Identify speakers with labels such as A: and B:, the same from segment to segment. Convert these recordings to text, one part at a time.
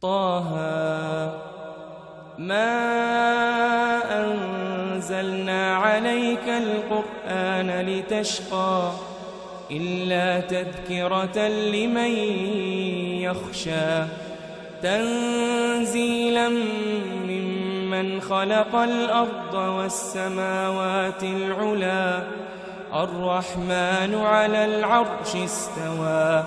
A: طه ما أنزلنا عليك القرآن لتشقى إلا تذكرة لمن يخشى تنزيلا ممن خلق الأرض والسماوات العلى الرحمن على العرش استوى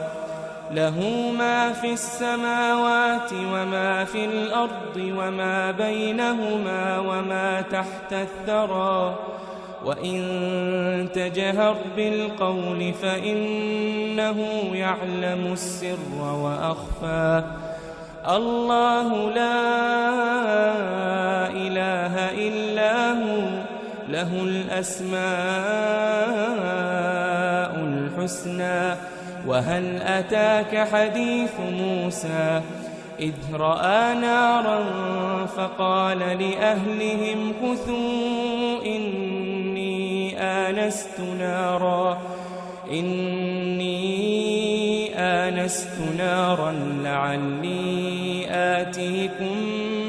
A: له ما في السماوات وما في الأرض وما بينهما وما تحت الثرى وإن تجهر بالقول فإنه يعلم السر وأخفى الله لا إله إلا هو له الأسماء الحسنى وهل أتاك حديث موسى إذ رأى نارا فقال لأهلهم كثوا إني آنست نارا لعلي آتيكم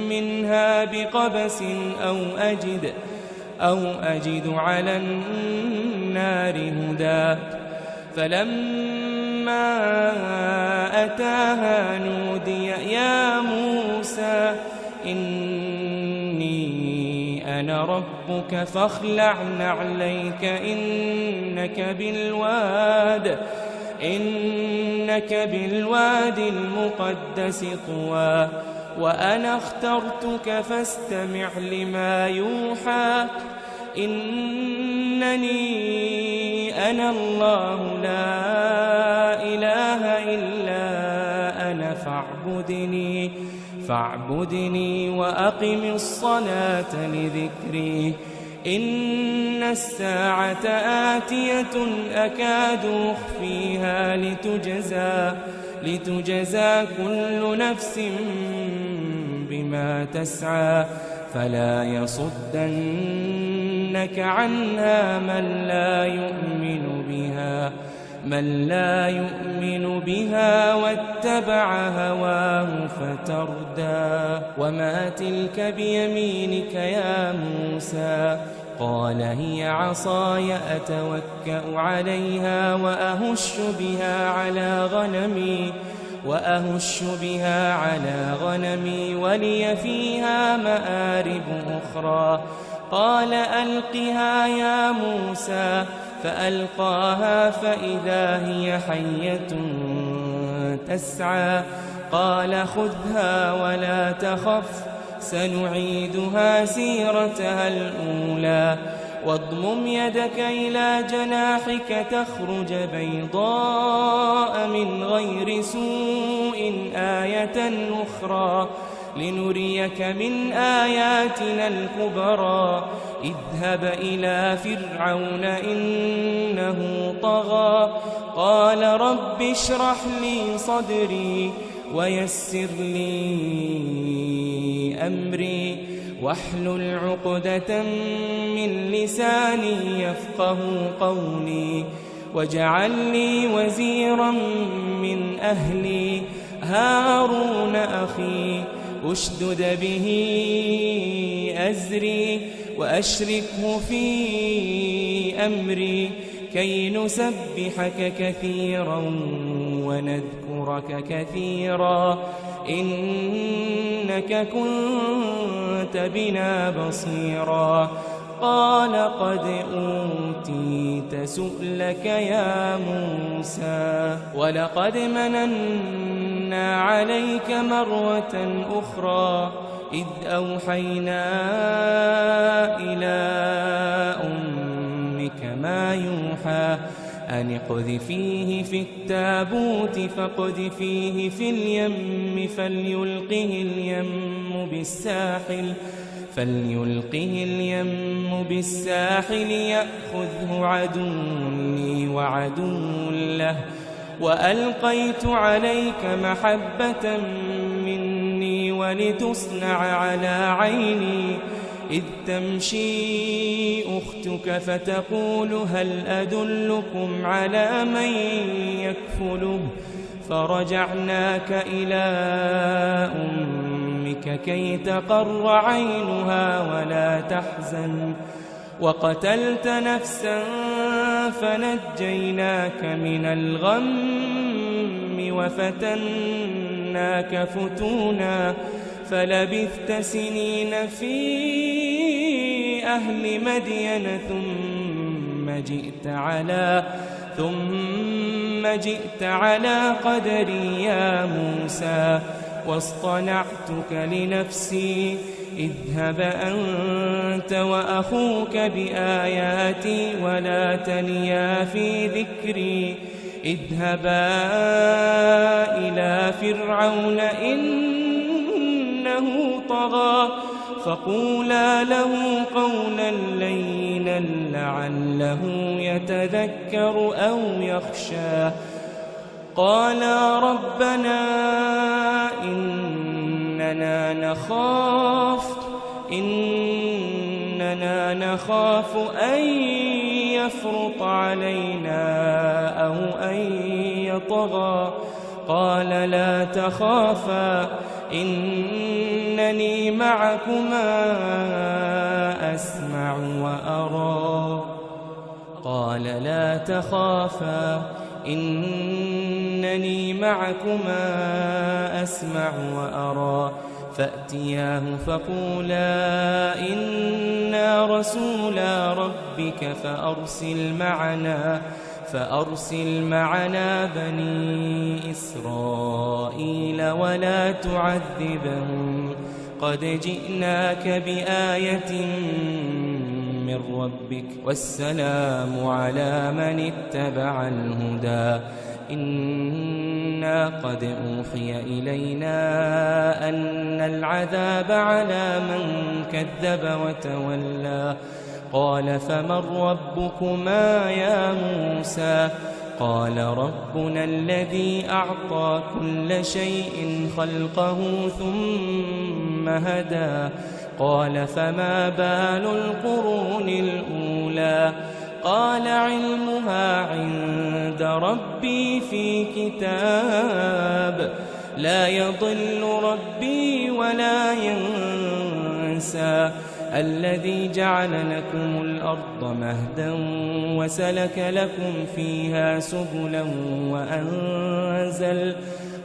A: منها بقبس أو أجد على النار هدى فلما أتاها نودي يا موسى إني أنا ربك فاخلع نعليك إنك بالواد المقدس طوى وأنا اخترتك فاستمع لما يوحى إنني أنا الله لا إله إلا أنا فاعبدني وأقم الصلاة لذكري إن الساعة آتية أكاد أخفيها لتجزى كل نفس بما تسعى فلا يصدنك عنها من لا يؤمن بها واتبع هواه فتردى وما تلك بيمينك يا موسى قال هي عصاي أتوكأ عليها وأهش بها على غنمي ولي فيها مآرب أخرى قال ألقها يا موسى فألقاها فإذا هي حية تسعى قال خذها ولا تخف سنعيدها سيرتها الأولى واضمم يدك إلى جناحك تخرج بيضاء من غير سوء آية أخرى لنريك من آياتنا الكبرى اذهب إلى فرعون إنه طغى قال رب اشرح لي صدري ويسر لي أمري واحلل عقدة من لساني يفقه قولي واجعل لي وزيرا من أهلي هارون أخي أشدد به أزري وأشركه في أمري كي نسبحك كثيرا ونذكرك كثيرا إنك كنت بنا بصيرا قال قد أوتيت سؤلك يا موسى ولقد مننا عليك مرة أخرى إذ أوحينا إلى أمك ما يوحى أن اقذفيه في التابوت فاقذفيه في اليم فليلقه اليم بالساحل يأخذه عدو لي وعدو له وألقيت عليك محبة مني ولتصنع على عيني إذ تمشي أختك فتقول هل أدلكم على من يكفله فرجعناك إلى أمك كي تقر عينها ولا تحزن وقتلت نفسا فنجيناك من الغم وفتناك فتونا فلبثت سنين في أهل مدين ثم جئت على قدري يا موسى واصطنعتك لنفسي اذهب أنت وأخوك بآياتي ولا تنيا في ذكري اذهبا إلى فرعون إنه طغى فقولا له قولا لينا لعله يتذكر أو يخشى قالا ربنا إننا نخاف أن يفرط علينا أو أن يطغى قال لا تخافا إنني معكما أسمع وأرى قال لا تخافا إنني معكما أسمع وأرى فأتياه فقولا إنا رسولا ربك فأرسل معنا بني إسرائيل ولا تعذبهم قد جئناك بآية من ربك والسلام على من اتبع الهدى إنا قد أوحي إلينا أن العذاب على من كذب وتولى قال فمن ربكما يا موسى قال ربنا الذي أعطى كل شيء خلقه ثم هدى قال فما بال القرون الأولى قال علمها عند ربي في كتاب لا يضل ربي ولا ينسى الذي جعل لكم الأرض مهدا وسلك لكم فيها سبلا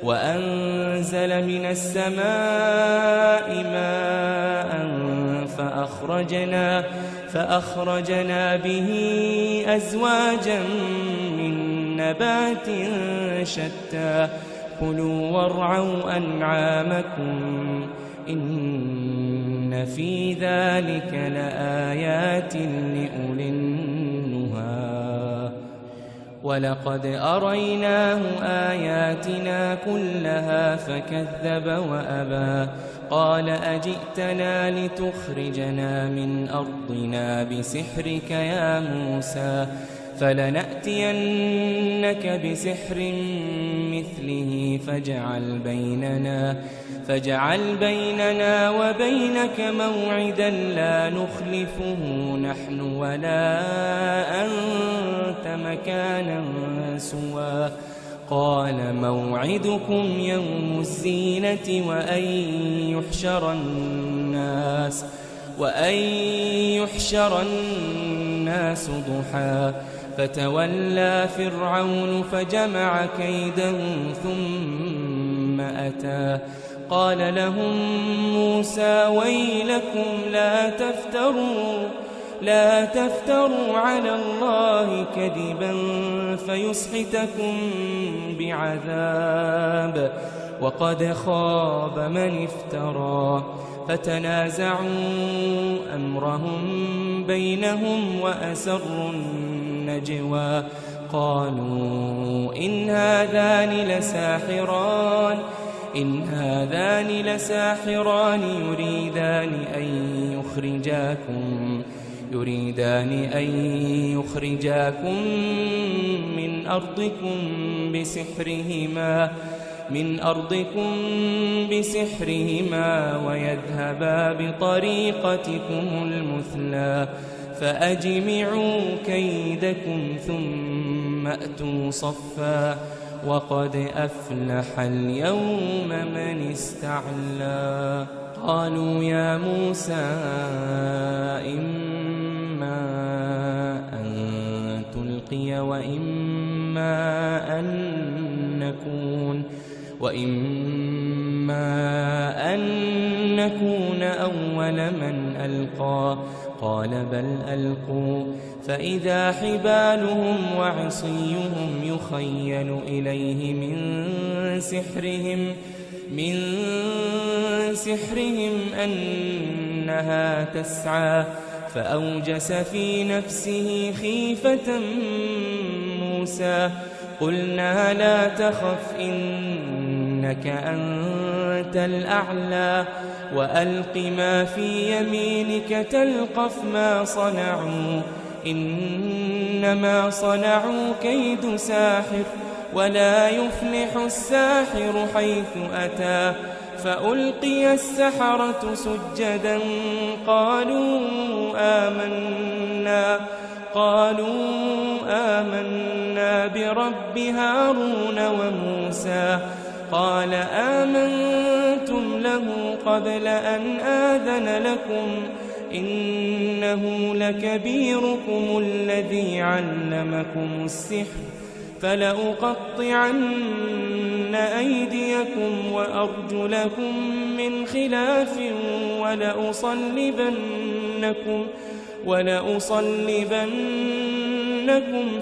A: وأنزل من السماء ماء فأخرجنا به أزواجا من نبات شتى كلوا وارعوا أنعامكم إن في ذلك لآيات لأولي النهى ولقد أريناه آياتنا كلها فكذب وأبى قال أجئتنا لتخرجنا من أرضنا بسحرك يا موسى فلنأتينك بسحر مثله فاجعل بيننا وبينك موعدا لا نخلفه نحن ولا أنت مكانا سوى قال موعدكم يوم الزينة وأن يحشر الناس ضحى فتولى فرعون فجمع كيده ثم أتى قال لهم موسى ويلكم لا تفتروا على الله كذبا فيسحتكم بعذاب وقد خاب من افترى فتنازعوا أمرهم بينهم وأسروا النجوى قالوا إن هذان لساحران يريدان أن يخرجاكم من أرضكم بسحرهما ويذهبا بطريقتكم المثلى فأجمعوا كيدكم ثم أتوا صفا وقد أفلح اليوم من استعلى. قالوا يا موسى إما أن تلقي وإما أن نكون أول من ألقى. قال بل ألقوا فإذا حبالهم وعصيهم يخيل إليه من سحرهم أنها تسعى. فأوجس في نفسه خيفة موسى. قلنا لا تخف إنك أنت الأعلى وألق ما في يمينك تلقف ما صنعوا إنما صنعوا كيد ساحر ولا يفلح الساحر حيث أتى. فألقي السحرة سجدا قالوا آمنا برب هارون وموسى. قال آمنتم له قبل أن آذن لكم إنه لكبيركم الذي علمكم السحر فلأقطعن أيديكم وأرجلكم من خلاف ولأصلبنكم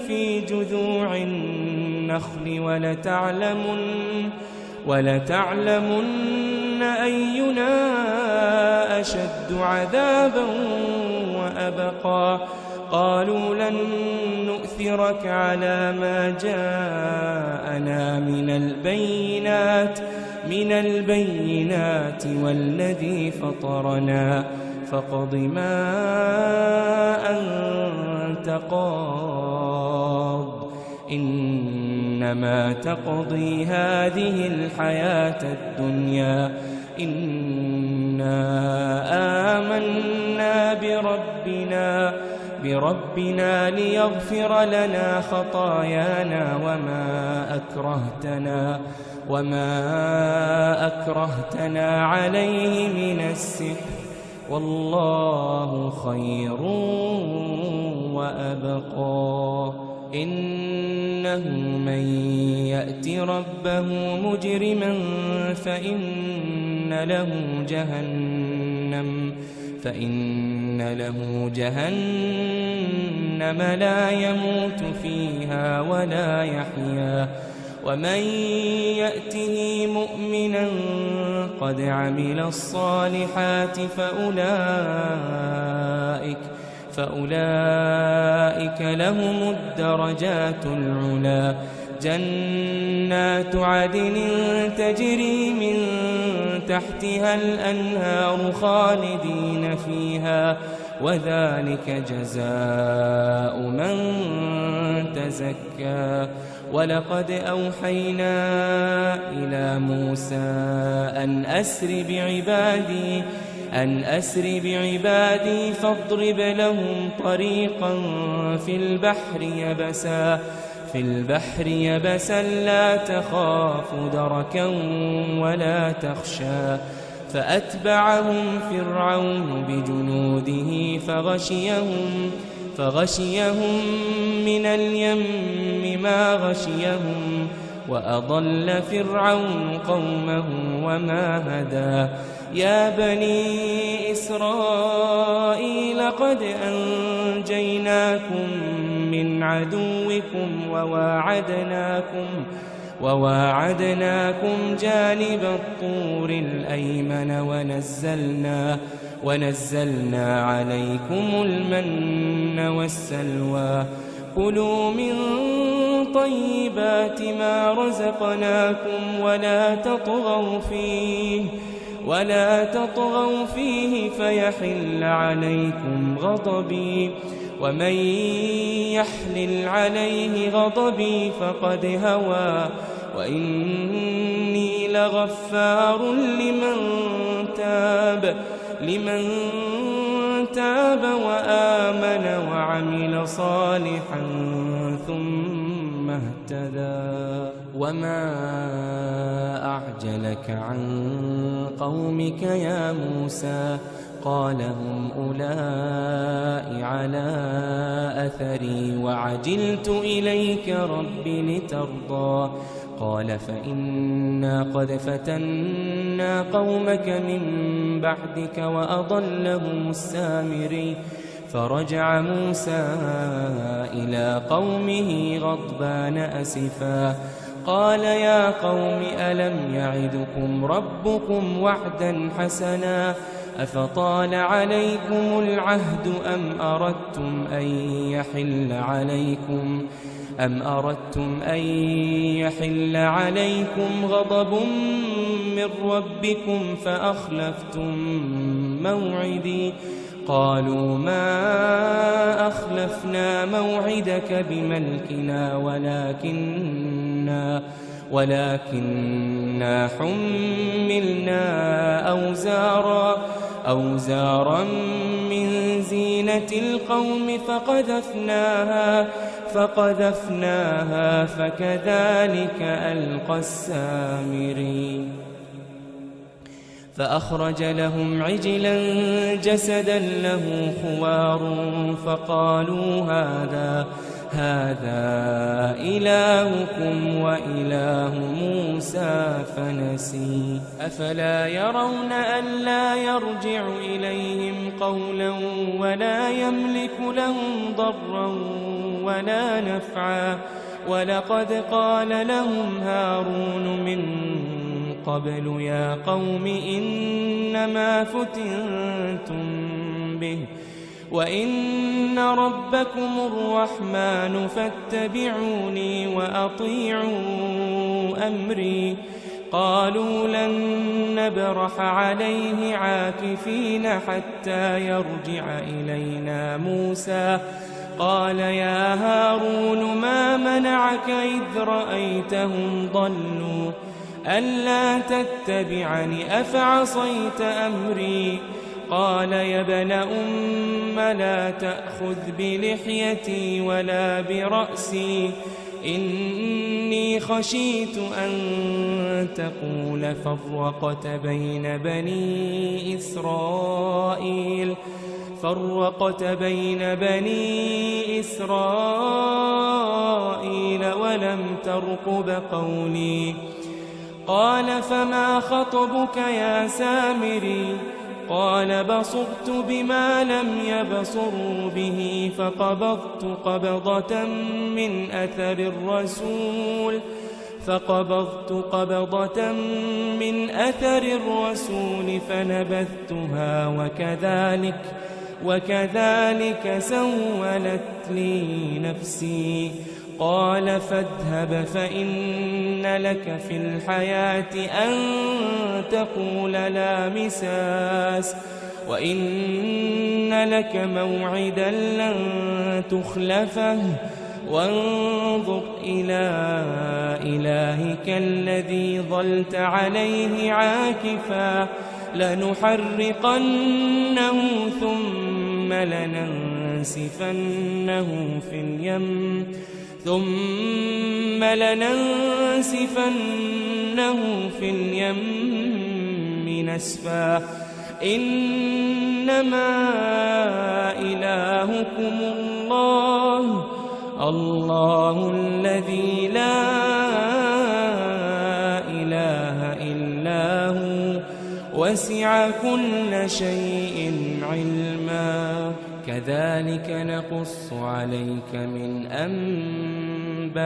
A: في جذوع النخل ولتعلمن أينا أشد عذابا وأبقى. قالوا لن نؤثرك على ما جاءنا من البينات والذي فطرنا فاقض ما أنت قاض إنما تقضي هذه الحياة الدنيا إنا آمنا بربنا ليغفر لنا خطايانا وما أكرهتنا عليه من السحر والله خير وأبقى. إنه من يأت ربه مجرما فإن له جهنم لا يموت فيها ولا يحيا. ومن يأته مؤمنا قد عمل الصالحات فأولئك لهم الدرجات العلى. جنات عدن تجري من تحتها الأنهار خالدين فيها وذلك جزاء من تزكى. ولقد أوحينا إلى موسى أن أسر بعبادي فاضرب لهم طريقا في البحر يبسا لا تخاف دركا ولا تخشى. فأتبعهم فرعون بجنوده فغشيهم من اليم ما غشيهم وأضل فرعون قومه وما هدى. يا بني إسرائيل قد أنجيناكم من عدوكم وواعدناكم جانب الطور الأيمن ونزلنا عليكم المن والسلوى. كلوا من طيبات ما رزقناكم ولا تطغوا فيه فيحل عليكم غضبي ومن يحلل عليه غضبي فقد هوى. وإني لغفار لمن تاب وآمن وعمل صالحا ثم اهتدى. وما أعجلك عن قومك يا موسى قال هم أولئك على أثري وعجلت إليك رب لترضى قال فإنا قد فتنا قومك من بعدك وأضلهم السامري فرجع موسى إلى قومه غضبان أسفا قال يا قوم ألم يعدكم ربكم وعدا حسنا أفطال عليكم العهد أم أردتم أن يحل عليكم غضب من ربكم فأخلفتم موعدي قالوا ما أخلفنا موعدك بملكنا ولكننا حملنا أوزارا من زينة القوم فقذفناها فكذلك ألقى السامري فأخرج لهم عجلا جسدا له خوار فقالوا هذا إلهكم وإله موسى فنسي أفلا يرون ألا يرجع إليهم قولا ولا يملك لهم ضرا ولا نفعا ولقد قال لهم هارون من قبل يا قوم إنما فتنتم به وإن ربكم الرحمن فاتبعوني وأطيعوا أمري قالوا لن نبرح عليه عاكفين حتى يرجع إلينا موسى قال يا هارون ما منعك إذ رأيتهم ضلوا ألا تتبعني أفعصيت أمري قال يا ابن أم لا تأخذ بلحيتي ولا برأسي إني خشيت أن تقول فرقت بين بني إسرائيل ولم ترقب قولي قال فما خطبك يا سامري قال بصرت بما لم يبصروا به فقبضت قبضة من أثر الرسول فنبذتها وكذلك سولت لي نفسي قال فاذهب فإن لك في الحياة أن تقول لا مساس وإن لك موعدا لن تخلفه وانظر إلى إلهك الذي ظلت عليه عاكفا لنحرقنه ثم لننسفنه في اليم نسفا إنما إلهكم الله الذي لا إله إلا هو وسع كل شيء علما كذلك نقص عليك من أنباء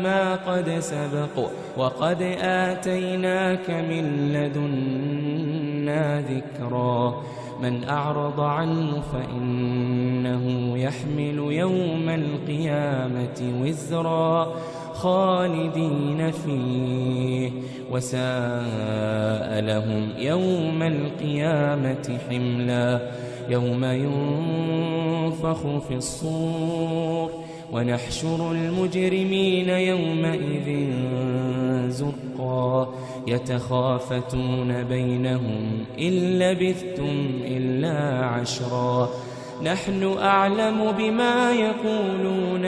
A: ما قد سبق وقد آتيناك من لدنا ذكرا من أعرض عنه فإنه يحمل يوم القيامة وزرا خالدين فيه وساء لهم يوم القيامة حملا يوم ينفخ في الصور ونحشر المجرمين يومئذ زرقا يتخافتون بينهم إن لبثتم إلا عشرا نحن أعلم بما يقولون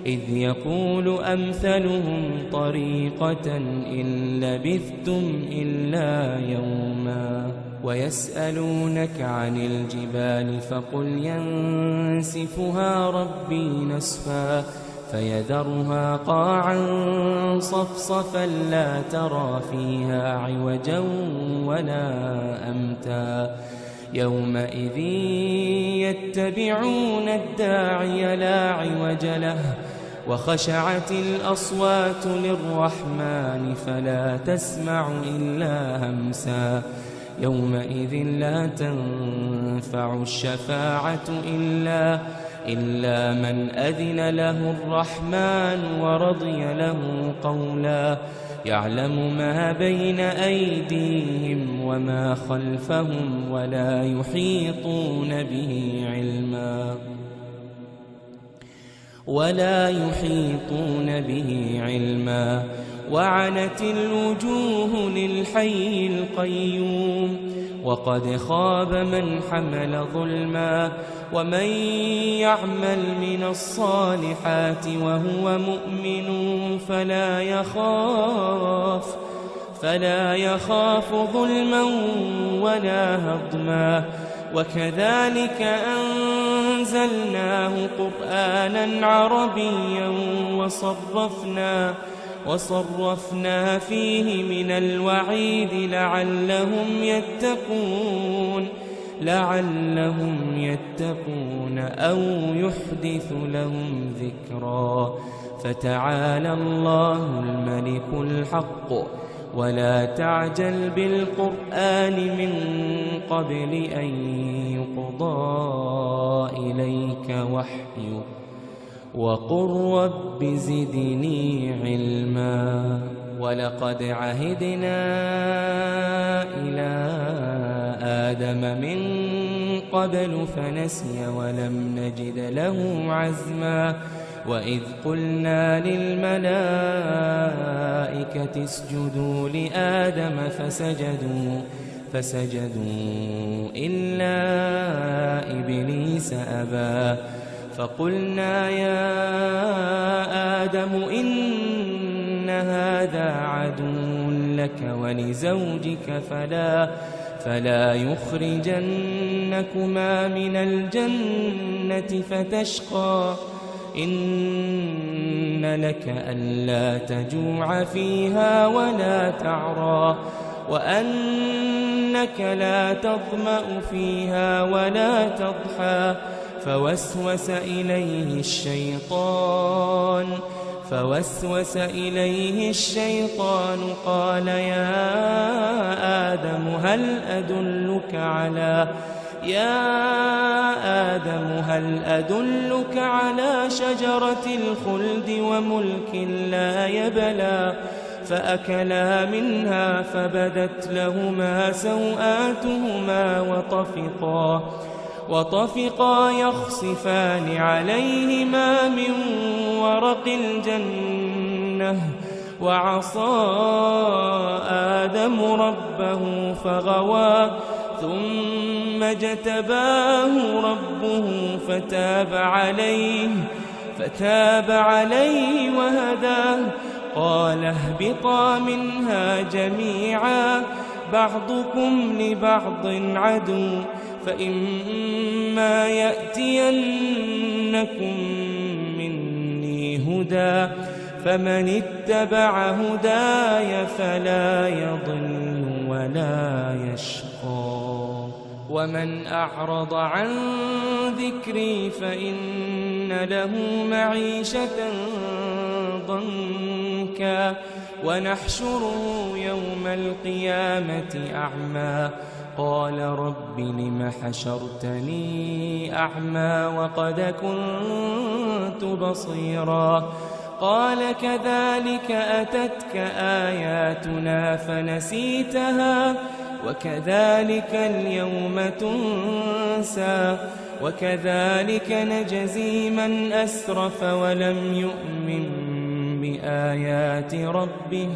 A: إذ يقول أمثلهم طريقة إن لبثتم إلا يوما ويسألونك عن الجبال فقل ينسفها ربي نسفا فيذرها قاعا صفصفا لا ترى فيها عوجا ولا أمتا يومئذ يتبعون الداعي لا عوج له وخشعت الأصوات للرحمن فلا تسمع إلا همسا يومئذ لا تنفع الشفاعة إلا من أذن له الرحمن ورضي له قولا يعلم ما بين أيديهم وما خلفهم ولا يحيطون به علما وعنت الوجوه للحي القيوم وقد خاب من حمل ظلما ومن يعمل من الصالحات وهو مؤمن فلا يخاف ظلما ولا هضما وكذلك أنزلناه قرآنا عربيا وصرفنا فيه من الوعيد لعلهم يتقون أو يحدث لهم ذكرا فتعالى الله الملك الحق ولا تعجل بالقرآن من قبل أن يقضى إليك وحيه وقل رب زدني علما ولقد عهدنا إلى آدم من قبل فنسي ولم نجد له عزما وإذ قلنا للملائكة اسجدوا لآدم فسجدوا إلا إبليس أبى فقلنا يا آدم إن هذا عدو لك ولزوجك فلا يخرجنكما من الجنة فتشقى إن لك ألا تجوع فيها ولا تعرى وأنك لا تظمأ فيها ولا تضحى فوسوس إليه الشيطان قال يا آدم هل أدلك على شجرة الخلد وملك لا يبلى فأكلا منها فبدت لهما سوآتهما وطفقا يخصفان عليهما من ورق الجنة وعصى آدم ربه فغوى ثم اجتباه ربه فتاب عليه وهداه قال اهبطا منها جميعا بعضكم لبعض عدو فإما يأتينكم مني هدى فمن اتبع هداي فلا يضل ولا يشقى ومن أعرض عن ذكري فإن له معيشة ضنكا ونحشره يوم القيامة أعمى قال رب لم حشرتني أعمى وقد كنت بصيرا قال كذلك أتتك آياتنا فنسيتها وكذلك اليوم تنسى وكذلك نجزي من أسرف ولم يؤمن بآيات ربه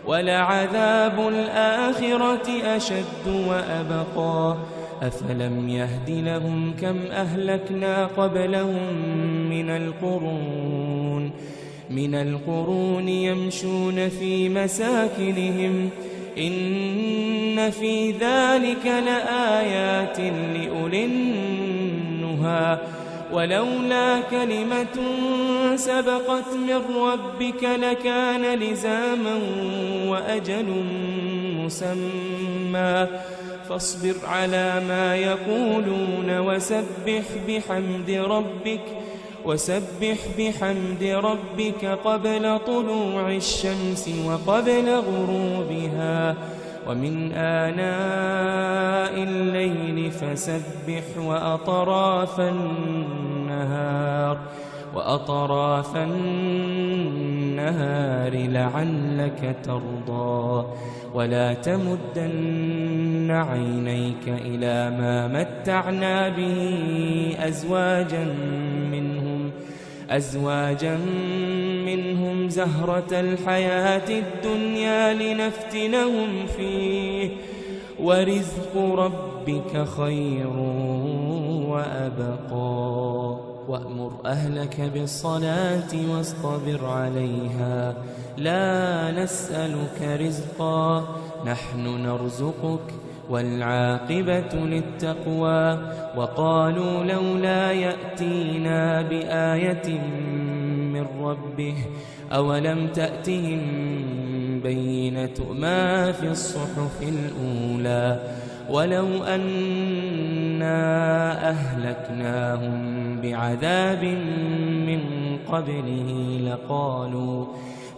A: ولعذاب الآخرة أشد وأبقى أفلم يهد لهم كم أهلكنا قبلهم من القرون يمشون في مساكنهم إن في ذلك لآيات لأولي النهى ولولا كلمة سبقت من ربك لكان لزاما وأجل مسمى فاصبر على ما يقولون وسبح بحمد ربك قبل طلوع الشمس وقبل غروبها ومن آناء الليل فسبح وأطراف النهار لعلك ترضى ولا تمدن عينيك إلى ما متعنا به أزواجا منهم زهرة الحياة الدنيا لنفتنهم فيه ورزق ربك خير وأبقى وأمر أهلك بالصلاة واصطبر عليها لا نسألك رزقا نحن نرزقك والعاقبة للتقوى وقالوا لولا يأتينا بآية من ربه أولم تأتهم بينة ما في الصحف الأولى ولو أنا أهلكناهم بعذاب من قبله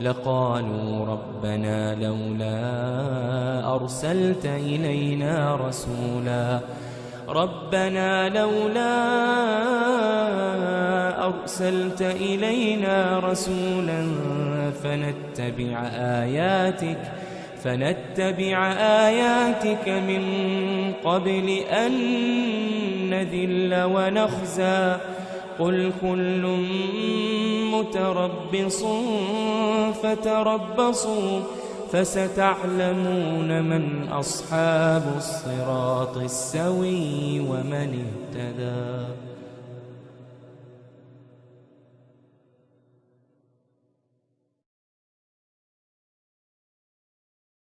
A: لقالوا ربنا لولا أرسلت إلينا رسولا فنتبع آياتك من قبل أن نذل ونخزى قل كل متربص فتربصوا فستعلمون من أصحاب الصراط السوي ومن اهتدى.